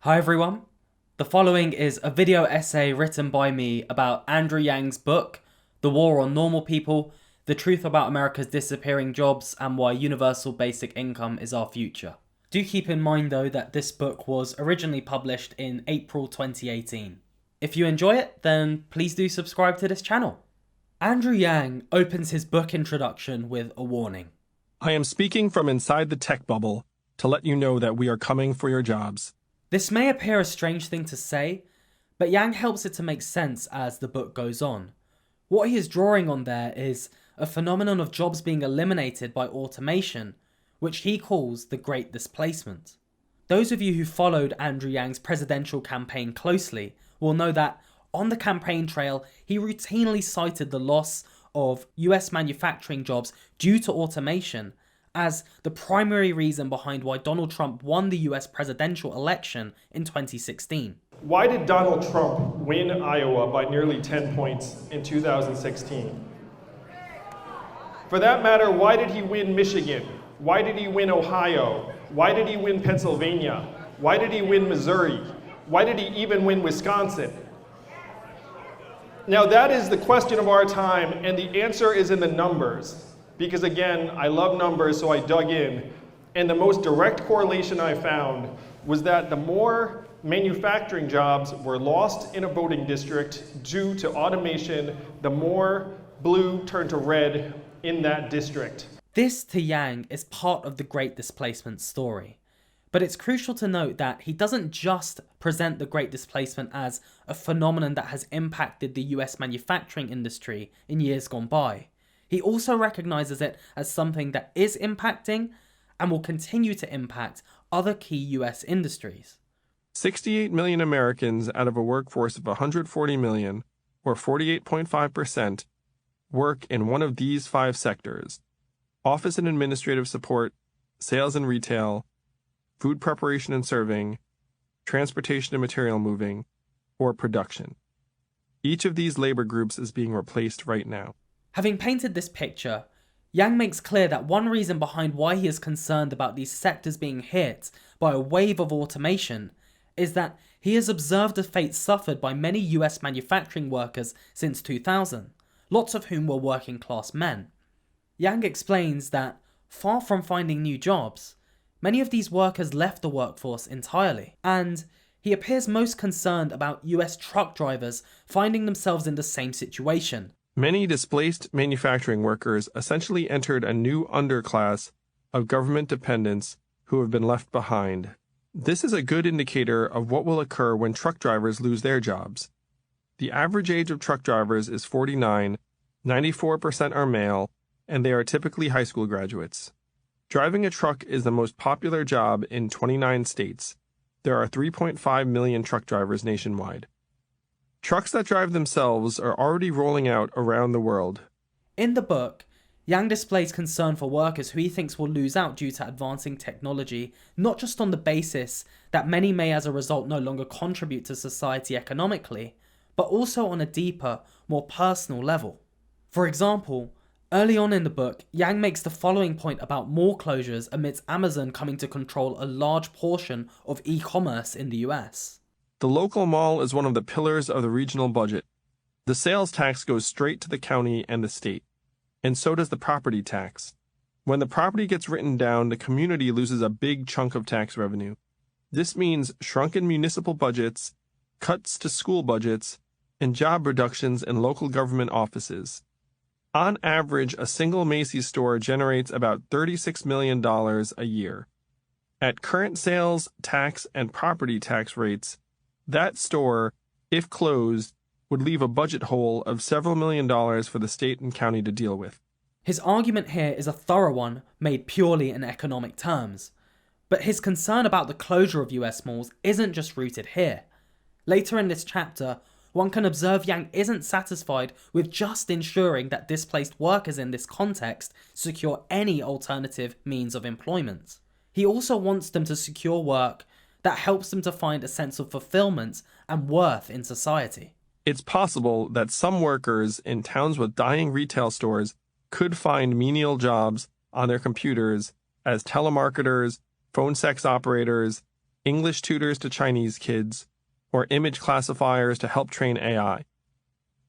Hi everyone. The following is a video essay written by me about Andrew Yang's book, The War on Normal People, The Truth About America's Disappearing Jobs and Why Universal Basic Income is Our Future. Do keep in mind though that this book was originally published in April 2018. If you enjoy it, then please do subscribe to this channel. Andrew Yang opens his book introduction with a warning. I am speaking from inside the tech bubble to let you know that we are coming for your jobs. This may appear a strange thing to say, but Yang helps it to make sense as the book goes on. What he is drawing on there is a phenomenon of jobs being eliminated by automation, which he calls the Great Displacement. Those of you who followed Andrew Yang's presidential campaign closely will know that on the campaign trail, he routinely cited the loss of US manufacturing jobs due to automation as the primary reason behind why Donald Trump won the US presidential election in 2016. Why did Donald Trump win Iowa by nearly 10 points in 2016? For that matter, why did he win Michigan? Why did he win Ohio? Why did he win Pennsylvania? Why did he win Missouri? Why did he even win Wisconsin? Now that is the question of our time, and the answer is in the numbers. Because again, I love numbers, so I dug in. And the most direct correlation I found was that the more manufacturing jobs were lost in a voting district due to automation, the more blue turned to red in that district. This, to Yang, is part of the Great Displacement story. But it's crucial to note that he doesn't just present the Great Displacement as a phenomenon that has impacted the US manufacturing industry in years gone by. He also recognizes it as something that is impacting and will continue to impact other key US industries. 68 million Americans out of a workforce of 140 million, or 48.5%, work in one of these 5 sectors: office and administrative support, sales and retail, food preparation and serving, transportation and material moving, or production. Each of these labor groups is being replaced right now. Having painted this picture, Yang makes clear that one reason behind why he is concerned about these sectors being hit by a wave of automation is that he has observed the fate suffered by many US manufacturing workers since 2000, lots of whom were working class men. Yang explains that, far from finding new jobs, many of these workers left the workforce entirely, and he appears most concerned about US truck drivers finding themselves in the same situation. Many displaced manufacturing workers essentially entered a new underclass of government dependents who have been left behind. This is a good indicator of what will occur when truck drivers lose their jobs. The average age of truck drivers is 49, 94% are male, and they are typically high school graduates. Driving a truck is the most popular job in 29 states. There are 3.5 million truck drivers nationwide. Trucks that drive themselves are already rolling out around the world. In the book, Yang displays concern for workers who he thinks will lose out due to advancing technology, not just on the basis that many may as a result no longer contribute to society economically, but also on a deeper, more personal level. For example, early on in the book, Yang makes the following point about mall closures amidst Amazon coming to control a large portion of e-commerce in the US. The local mall is one of the pillars of the regional budget. The sales tax goes straight to the county and the state, and so does the property tax. When the property gets written down, the community loses a big chunk of tax revenue. This means shrunken municipal budgets, cuts to school budgets, and job reductions in local government offices. On average, a single Macy's store generates about $36 million a year. At current sales, tax, and property tax rates, that store, if closed, would leave a budget hole of several $millions for the state and county to deal with. His argument here is a thorough one, made purely in economic terms. But his concern about the closure of US malls isn't just rooted here. Later in this chapter, one can observe Yang isn't satisfied with just ensuring that displaced workers in this context secure any alternative means of employment. He also wants them to secure work that helps them to find a sense of fulfillment and worth in society. It's possible that some workers in towns with dying retail stores could find menial jobs on their computers as telemarketers, phone sex operators, English tutors to Chinese kids, or image classifiers to help train AI.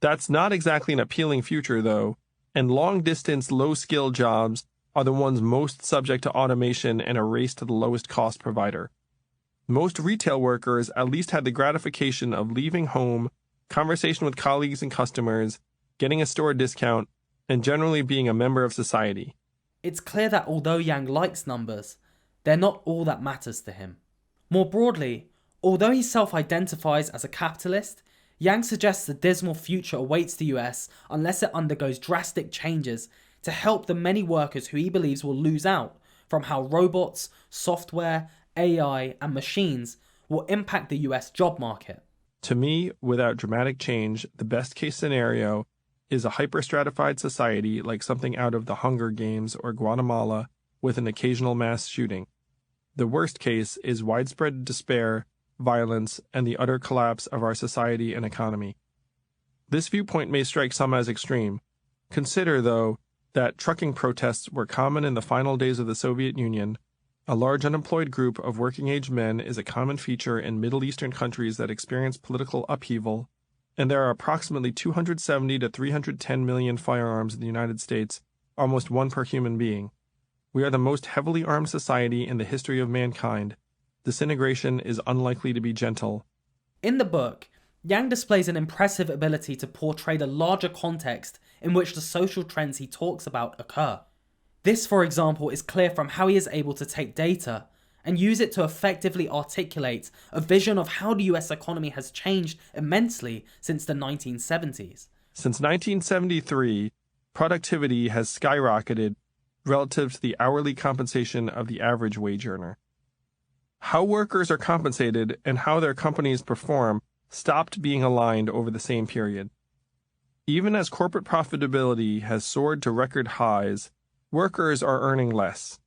That's not exactly an appealing future, though, and long-distance, low-skill jobs are the ones most subject to automation and a race to the lowest cost provider. Most retail workers at least had the gratification of leaving home, conversation with colleagues and customers, getting a store discount, and generally being a member of society. It's clear that although Yang likes numbers, they're not all that matters to him. More broadly, although he self-identifies as a capitalist, Yang suggests a dismal future awaits the US unless it undergoes drastic changes to help the many workers who he believes will lose out from how robots, software, AI, and machines will impact the US job market. To me, without dramatic change, the best case scenario is a hyper-stratified society like something out of the Hunger Games or Guatemala with an occasional mass shooting. The worst case is widespread despair, violence, and the utter collapse of our society and economy. This viewpoint may strike some as extreme. Consider, though, that trucking protests were common in the final days of the Soviet Union. A large unemployed group of working-age men is a common feature in Middle Eastern countries that experience political upheaval, and there are approximately 270 to 310 million firearms in the United States, almost one per human being. We are the most heavily armed society in the history of mankind. Disintegration is unlikely to be gentle. In the book, Yang displays an impressive ability to portray the larger context in which the social trends he talks about occur. This, for example, is clear from how he is able to take data and use it to effectively articulate a vision of how the US economy has changed immensely since the 1970s. Since 1973, productivity has skyrocketed relative to the hourly compensation of the average wage earner. How workers are compensated and how their companies perform stopped being aligned over the same period. Even as corporate profitability has soared to record highs, workers are earning less.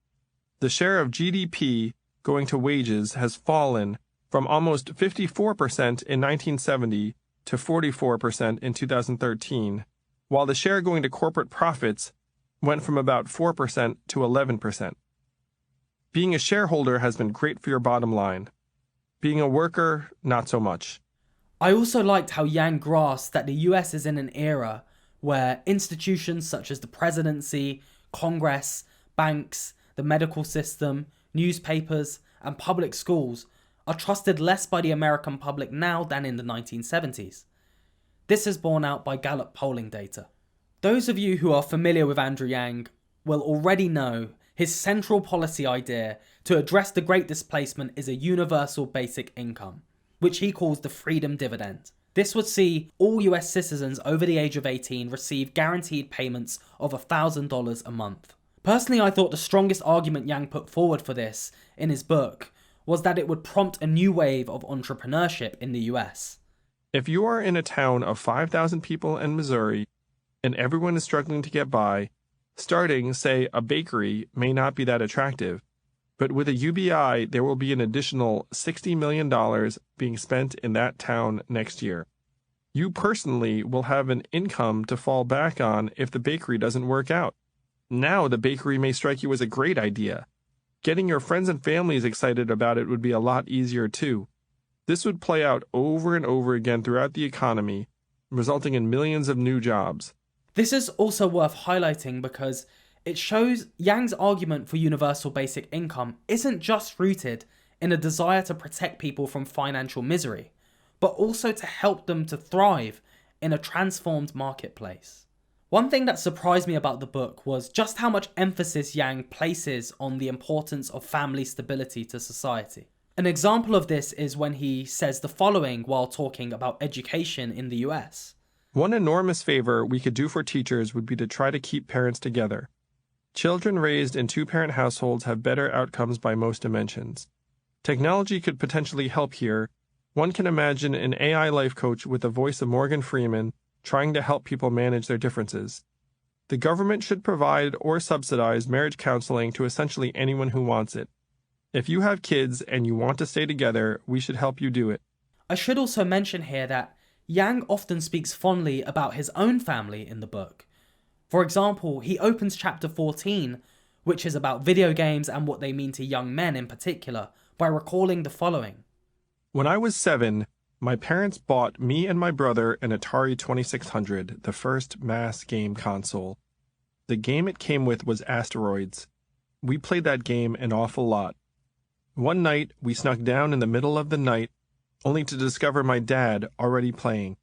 The share of GDP going to wages has fallen from almost 54% in 1970 to 44% in 2013, while the share going to corporate profits went from about 4% to 11%. Being a shareholder has been great for your bottom line. Being a worker, not so much. I also liked how Yang grasped that the US is in an era where institutions such as the presidency, Congress, banks, the medical system, newspapers, and public schools are trusted less by the American public now than in the 1970s. This is borne out by Gallup polling data. Those of you who are familiar with Andrew Yang will already know his central policy idea to address the Great Displacement is a universal basic income, which he calls the freedom dividend. This would see all US citizens over the age of 18 receive guaranteed payments of $1,000 a month. Personally, I thought the strongest argument Yang put forward for this in his book was that it would prompt a new wave of entrepreneurship in the US. If you are in a town of 5,000 people in Missouri and everyone is struggling to get by, starting, say, a bakery may not be that attractive. But with a UBI, there will be an additional $60 million being spent in that town next year. You personally will have an income to fall back on if the bakery doesn't work out. Now the bakery may strike you as a great idea. Getting your friends and families excited about it would be a lot easier too. This would play out over and over again throughout the economy, resulting in millions of new jobs. This is also worth highlighting because it shows Yang's argument for universal basic income isn't just rooted in a desire to protect people from financial misery, but also to help them to thrive in a transformed marketplace. One thing that surprised me about the book was just how much emphasis Yang places on the importance of family stability to society. An example of this is when he says the following while talking about education in the US. One enormous favor we could do for teachers would be to try to keep parents together. Children raised in two-parent households have better outcomes by most dimensions. Technology could potentially help here. One can imagine an AI life coach with the voice of Morgan Freeman trying to help people manage their differences. The government should provide or subsidize marriage counseling to essentially anyone who wants it. If you have kids and you want to stay together, we should help you do it. I should also mention here that Yang often speaks fondly about his own family in the book. For example, he opens chapter 14, which is about video games and what they mean to young men in particular, by recalling the following. When I was 7, my parents bought me and my brother an Atari 2600, the first mass game console. The game it came with was Asteroids. We played that game an awful lot. One night, we snuck down in the middle of the night, only to discover my dad already playing.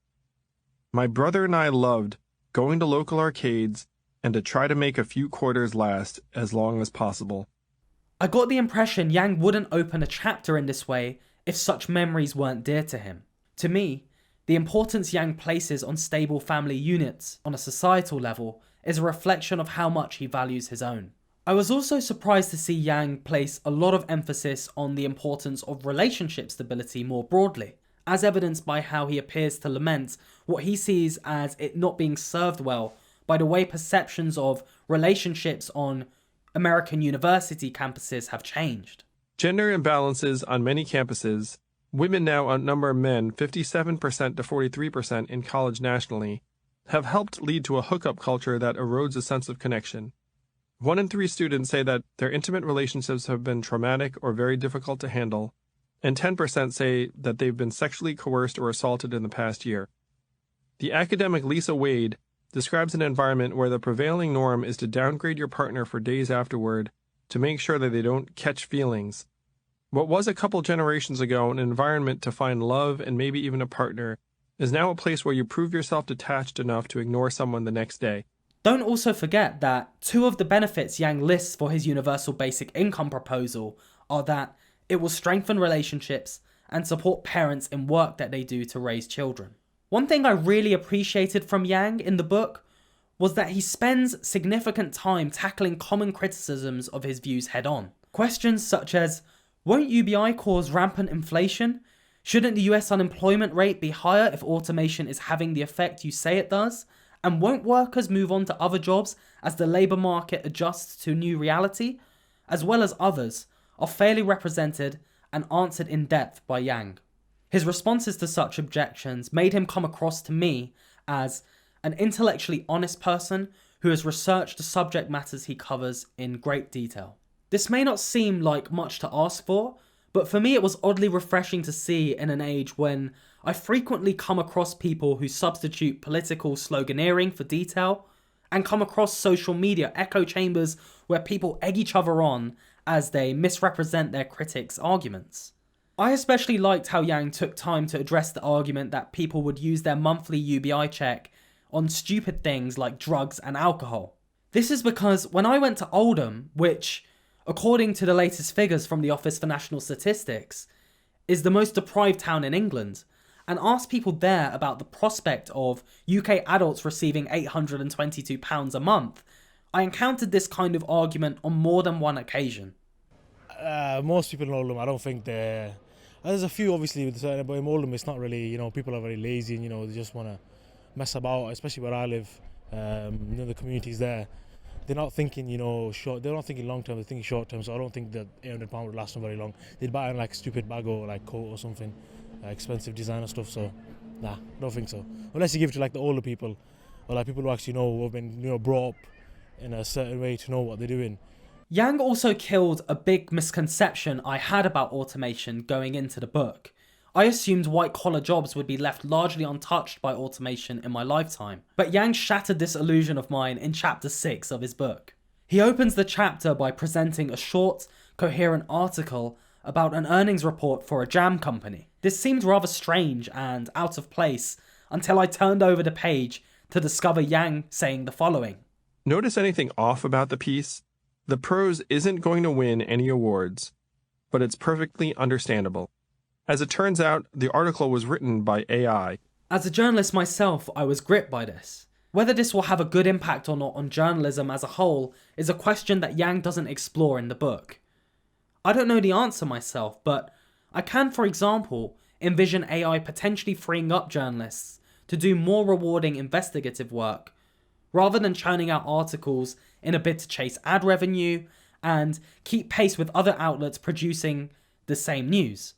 My brother and I loved going to local arcades and to try to make a few quarters last as long as possible. I got the impression Yang wouldn't open a chapter in this way if such memories weren't dear to him. To me, the importance Yang places on stable family units on a societal level is a reflection of how much he values his own. I was also surprised to see Yang place a lot of emphasis on the importance of relationship stability more broadly, as evidenced by how he appears to lament what he sees as it not being served well by the way perceptions of relationships on American university campuses have changed. Gender imbalances on many campuses, women now outnumber men 57% to 43% in college nationally, have helped lead to a hookup culture that erodes a sense of connection. 1 in 3 students say that their intimate relationships have been traumatic or very difficult to handle, and 10% say that they've been sexually coerced or assaulted in the past year. The academic Lisa Wade describes an environment where the prevailing norm is to downgrade your partner for days afterward to make sure that they don't catch feelings. What was a couple generations ago an environment to find love and maybe even a partner is now a place where you prove yourself detached enough to ignore someone the next day. Don't also forget that 2 of the benefits Yang lists for his universal basic income proposal are that it will strengthen relationships and support parents in work that they do to raise children. One thing I really appreciated from Yang in the book was that he spends significant time tackling common criticisms of his views head on. Questions such as, won't UBI cause rampant inflation? Shouldn't the US unemployment rate be higher if automation is having the effect you say it does? And won't workers move on to other jobs as the labour market adjusts to new reality? As well as others, are fairly represented and answered in depth by Yang. His responses to such objections made him come across to me as an intellectually honest person who has researched the subject matters he covers in great detail. This may not seem like much to ask for, but for me it was oddly refreshing to see in an age when I frequently come across people who substitute political sloganeering for detail, and come across social media echo chambers where people egg each other on as they misrepresent their critics' arguments. I especially liked how Yang took time to address the argument that people would use their monthly UBI check on stupid things like drugs and alcohol. This is because when I went to Oldham, which, according to the latest figures from the Office for National Statistics, is the most deprived town in England, and asked people there about the prospect of UK adults receiving £822 a month, I encountered this kind of argument on more than one occasion. Most people in Oldham, I don't think they're... There's a few obviously, but in Oldham it's not really, people are very lazy and, they just want to mess about, especially where I live, the communities there. They're not thinking, they're not thinking long term, they're thinking short term, so I don't think that £800 would last them very long. They'd buy like a stupid bag or like coat or something, expensive designer stuff, so nah, I don't think so. Unless you give it to like the older people, or like people who actually know, who have been, brought up in a certain way to know what they're doing. Yang also killed a big misconception I had about automation going into the book. I assumed white-collar jobs would be left largely untouched by automation in my lifetime, but Yang shattered this illusion of mine in chapter 6 of his book. He opens the chapter by presenting a short, coherent article about an earnings report for a jam company. This seemed rather strange and out of place until I turned over the page to discover Yang saying the following. Notice anything off about the piece? The prose isn't going to win any awards, but it's perfectly understandable. As it turns out, the article was written by AI. As a journalist myself, I was gripped by this. Whether this will have a good impact or not on journalism as a whole is a question that Yang doesn't explore in the book. I don't know the answer myself, but I can, for example, envision AI potentially freeing up journalists to do more rewarding investigative work, rather than churning out articles in a bid to chase ad revenue and keep pace with other outlets producing the same news,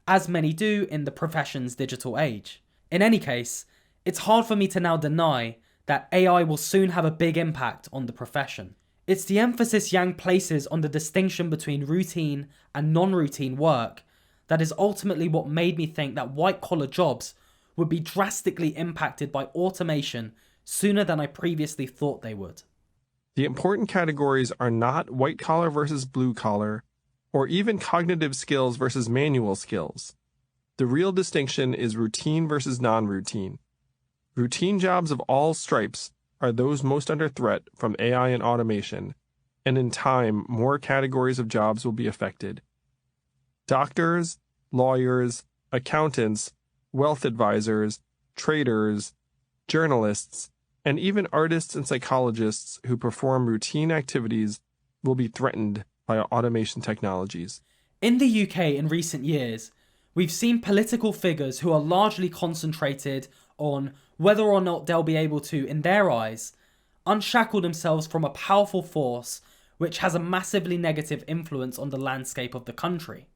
as many do in the profession's digital age. In any case, it's hard for me to now deny that AI will soon have a big impact on the profession. It's the emphasis Yang places on the distinction between routine and non-routine work that is ultimately what made me think that white-collar jobs would be drastically impacted by automation sooner than I previously thought they would. The important categories are not white collar versus blue collar, or even cognitive skills versus manual skills. The real distinction is routine versus non-routine. Routine jobs of all stripes are those most under threat from AI and automation, and in time, more categories of jobs will be affected. Doctors, lawyers, accountants, wealth advisors, traders, journalists, and even artists and psychologists who perform routine activities will be threatened by automation technologies. In the UK in recent years, we've seen political figures who are largely concentrated on whether or not they'll be able to, in their eyes, unshackle themselves from a powerful force which has a massively negative influence on the landscape of the country.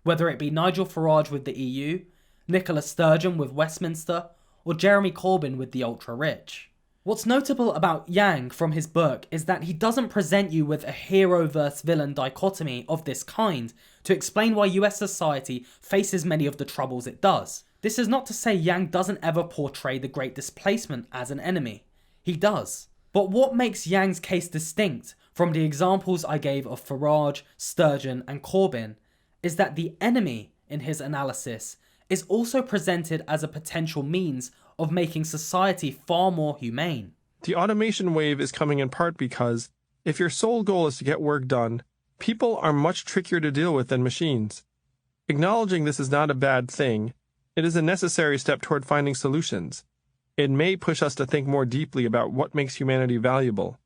Whether it be Nigel Farage with the EU, Nicola Sturgeon with Westminster, or Jeremy Corbyn with the ultra-rich. What's notable about Yang from his book is that he doesn't present you with a hero versus villain dichotomy of this kind to explain why US society faces many of the troubles it does. This is not to say Yang doesn't ever portray the Great Displacement as an enemy. He does. But what makes Yang's case distinct from the examples I gave of Farage, Sturgeon and Corbyn is that the enemy in his analysis is also presented as a potential means of making society far more humane. The automation wave is coming in part because, if your sole goal is to get work done, people are much trickier to deal with than machines. Acknowledging this is not a bad thing, it is a necessary step toward finding solutions. It may push us to think more deeply about what makes humanity valuable.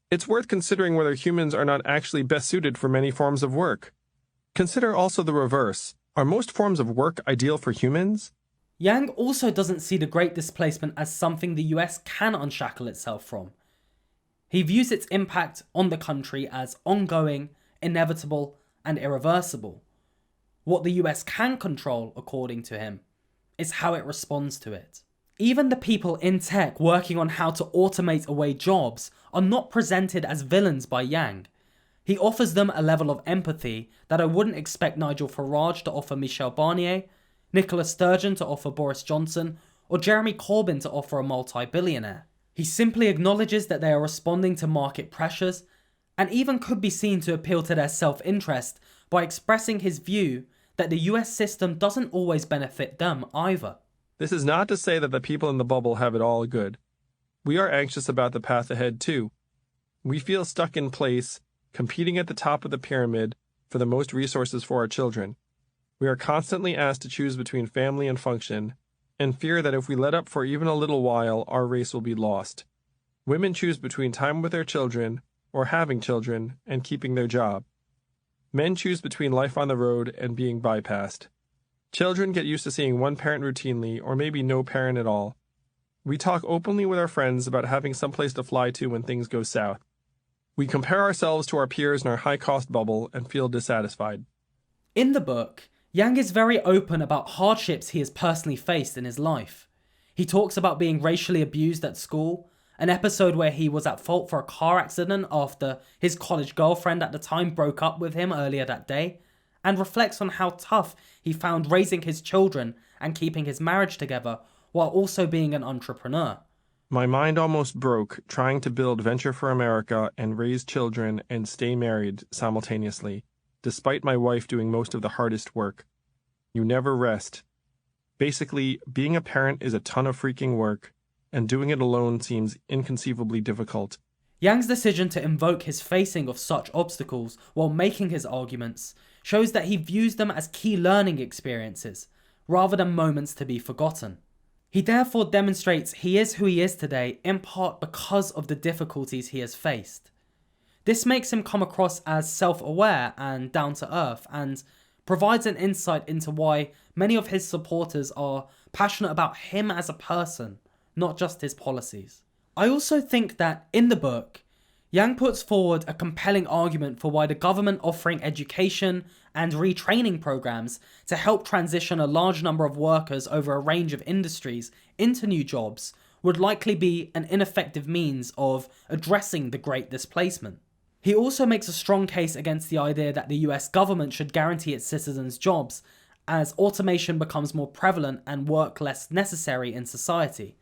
It's worth considering whether humans are not actually best suited for many forms of work. Consider also the reverse. Are most forms of work ideal for humans? Yang also doesn't see the Great Displacement as something the US can unshackle itself from. He views its impact on the country as ongoing, inevitable, and irreversible. What the US can control, according to him, is how it responds to it. Even the people in tech working on how to automate away jobs are not presented as villains by Yang. He offers them a level of empathy that I wouldn't expect Nigel Farage to offer Michel Barnier, Nicola Sturgeon to offer Boris Johnson, or Jeremy Corbyn to offer a multi-billionaire. He simply acknowledges that they are responding to market pressures, and even could be seen to appeal to their self-interest by expressing his view that the US system doesn't always benefit them either. This is not to say that the people in the bubble have it all good. We are anxious about the path ahead too. We feel stuck in place, competing at the top of the pyramid for the most resources for our children. We are constantly asked to choose between family and function, and fear that if we let up for even a little while, our race will be lost. Women choose between time with their children, or having children, and keeping their job. Men choose between life on the road and being bypassed. Children get used to seeing one parent routinely, or maybe no parent at all. We talk openly with our friends about having someplace to fly to when things go south. We compare ourselves to our peers in our high-cost bubble and feel dissatisfied. In the book, Yang is very open about hardships he has personally faced in his life. He talks about being racially abused at school, an episode where he was at fault for a car accident after his college girlfriend at the time broke up with him earlier that day, and reflects on how tough he found raising his children and keeping his marriage together while also being an entrepreneur. My mind almost broke trying to build Venture for America and raise children and stay married simultaneously, despite my wife doing most of the hardest work. You never rest. Basically, being a parent is a ton of freaking work, and doing it alone seems inconceivably difficult. Yang's decision to invoke his facing of such obstacles while making his arguments shows that he views them as key learning experiences, rather than moments to be forgotten. He therefore demonstrates he is who he is today in part because of the difficulties he has faced. This makes him come across as self-aware and down-to-earth, and provides an insight into why many of his supporters are passionate about him as a person, not just his policies. I also think that in the book, Yang puts forward a compelling argument for why the government offering education and retraining programs to help transition a large number of workers over a range of industries into new jobs would likely be an ineffective means of addressing the Great Displacement. He also makes a strong case against the idea that the US government should guarantee its citizens jobs as automation becomes more prevalent and work less necessary in society.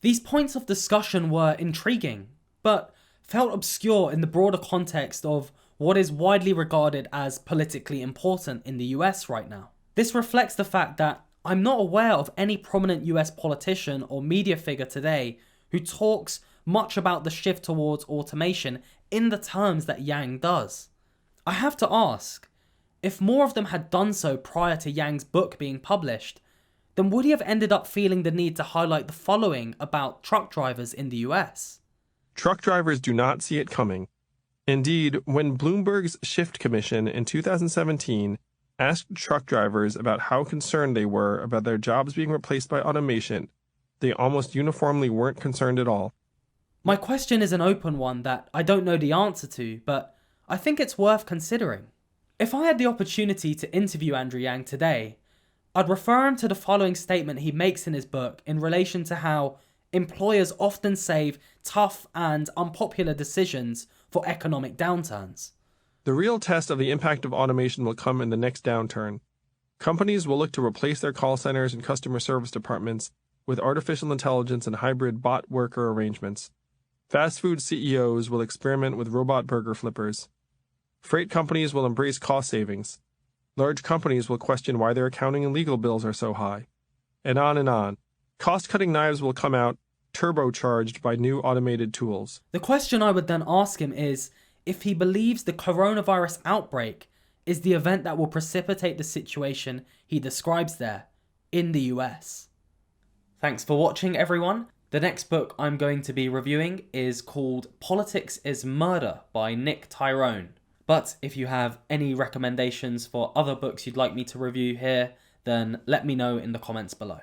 These points of discussion were intriguing, but felt obscure in the broader context of what is widely regarded as politically important in the US right now. This reflects the fact that I'm not aware of any prominent US politician or media figure today who talks much about the shift towards automation in the terms that Yang does. I have to ask, if more of them had done so prior to Yang's book being published, then would he have ended up feeling the need to highlight the following about truck drivers in the US? Truck drivers do not see it coming. Indeed, when Bloomberg's Shift Commission in 2017 asked truck drivers about how concerned they were about their jobs being replaced by automation, they almost uniformly weren't concerned at all. My question is an open one that I don't know the answer to, but I think it's worth considering. If I had the opportunity to interview Andrew Yang today, I'd refer him to the following statement he makes in his book in relation to how employers often save tough and unpopular decisions for economic downturns. The real test of the impact of automation will come in the next downturn. Companies will look to replace their call centers and customer service departments with artificial intelligence and hybrid bot worker arrangements. Fast food CEOs will experiment with robot burger flippers. Freight companies will embrace cost savings. Large companies will question why their accounting and legal bills are so high. And on and on. Cost-cutting knives will come out, turbocharged by new automated tools. The question I would then ask him is if he believes the coronavirus outbreak is the event that will precipitate the situation he describes there in the US. Thanks for watching, everyone. The next book I'm going to be reviewing is called Politics is Murder by Nick Tyrone. But if you have any recommendations for other books you'd like me to review here, then let me know in the comments below.